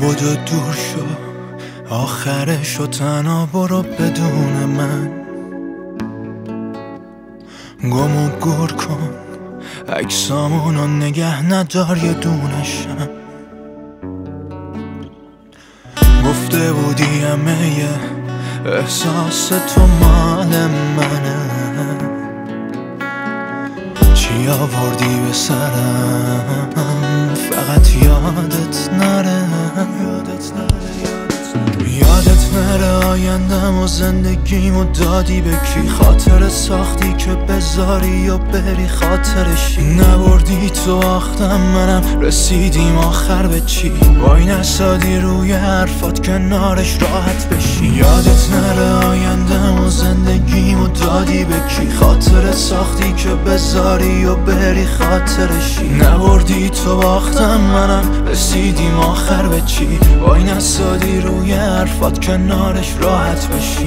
بدو دور شو، آخرشو تنها برو بدون من. گم و گور کن عکسامونو نگه ندار یه دونشم. گفته بودی همه یه احساس تو مال منه، چی آوردی به سرم فقط یادت نره. یادت نره آیندم و زندگیمو دادی به کی، خاطر ساختی که بذاری یا بری خاطرشی. نبردی تو آختم منم رسیدیم آخر به چی، وای نسادی روی حرفات کنارش راحت بشی. یادت نره آیندم و زندگیمو دادی به کی، خاطر ساختی که بذاری یا بری خاطرشی. نبردی تو باختم منم رسیدیم آخر به چی، وای نسادی روی حرفات کنارش راحت بشی.